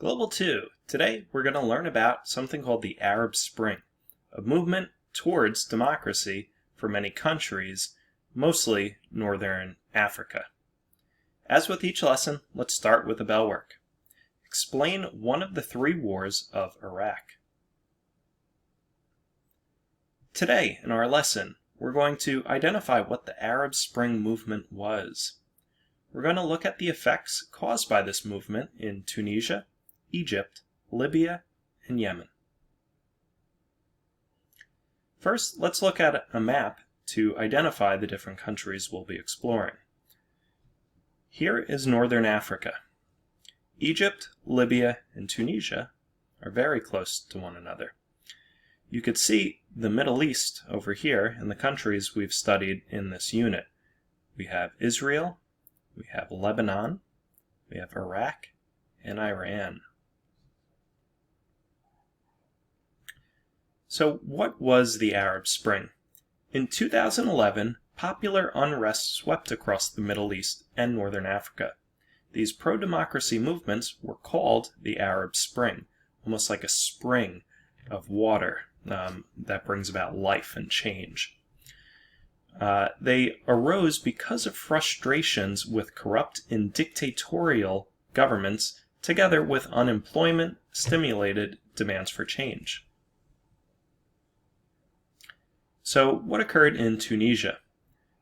Global 2. Today we're going to learn about something called the Arab Spring, a movement towards democracy for many countries, mostly Northern Africa. As with each lesson, let's start with the bell work. Explain one of the three wars of Iraq. Today, in our lesson, we're going to identify what the Arab Spring movement was. We're going to look at the effects caused by this movement in Tunisia, Egypt, Libya, and Yemen. First, let's look at a map to identify the different countries we'll be exploring. Here is Northern Africa. Egypt, Libya, and Tunisia are very close to one another. You could see the Middle East over here in the countries we've studied in this unit. We have Israel, we have Lebanon, we have Iraq, and Iran. So what was the Arab Spring? In 2011, popular unrest swept across the Middle East and Northern Africa. These pro-democracy movements were called the Arab Spring, almost like a spring of water that brings about life and change. They arose because of frustrations with corrupt and dictatorial governments, together with unemployment stimulated demands for change. So what occurred in Tunisia?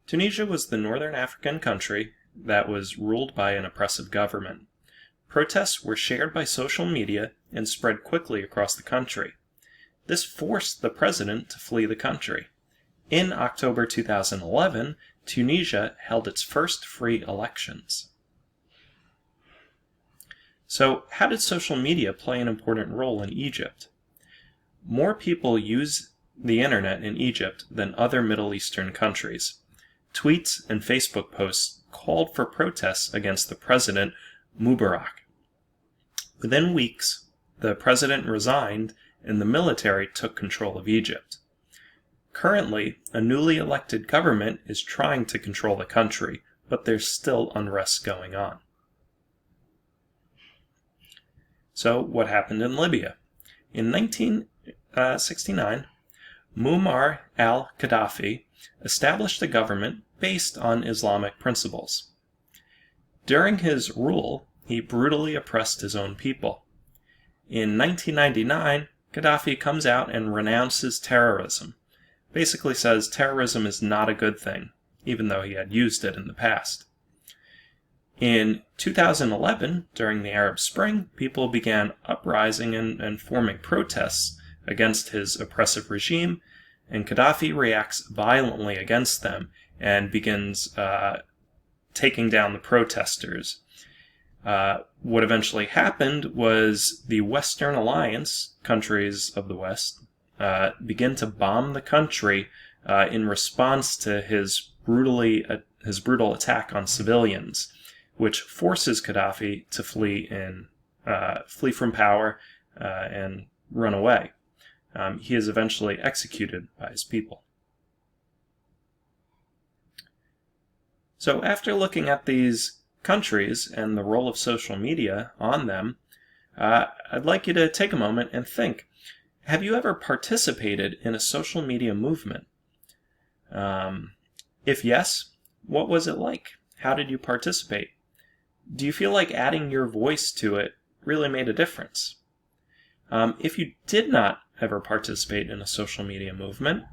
Tunisia was the northern African country that was ruled by an oppressive government. Protests were shared by social media and spread quickly across the country. This forced the president to flee the country. In October 2011, Tunisia held its first free elections. So how did social media play an important role in Egypt? More people use the internet in Egypt than other Middle Eastern countries. Tweets and Facebook posts called for protests against the president Mubarak. Within weeks, the president resigned and the military took control of Egypt. Currently, a newly elected government is trying to control the country, but there's still unrest going on. So, what happened in Libya? In 1969, Muammar al-Gaddafi established a government based on Islamic principles. During his rule, he brutally oppressed his own people. In 1999, Gaddafi comes out and renounces terrorism. Basically says terrorism is not a good thing, even though he had used it in the past. In 2011, during the Arab Spring, people began uprising and forming protests against his oppressive regime, and Gaddafi reacts violently against them and begins taking down the protesters. What eventually happened was the Western Alliance, countries of the West, begin to bomb the country in response to his brutal attack on civilians, which forces Gaddafi to flee from power and run away. He is eventually executed by his people. So after looking at these countries and the role of social media on them, I'd like you to take a moment and think, have you ever participated in a social media movement? If yes, what was it like? How did you participate? Do you feel like adding your voice to it really made a difference? If you did not ever participate in a social media movement,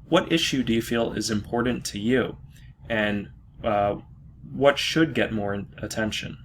what issue do you feel is important to you? And what should get more attention?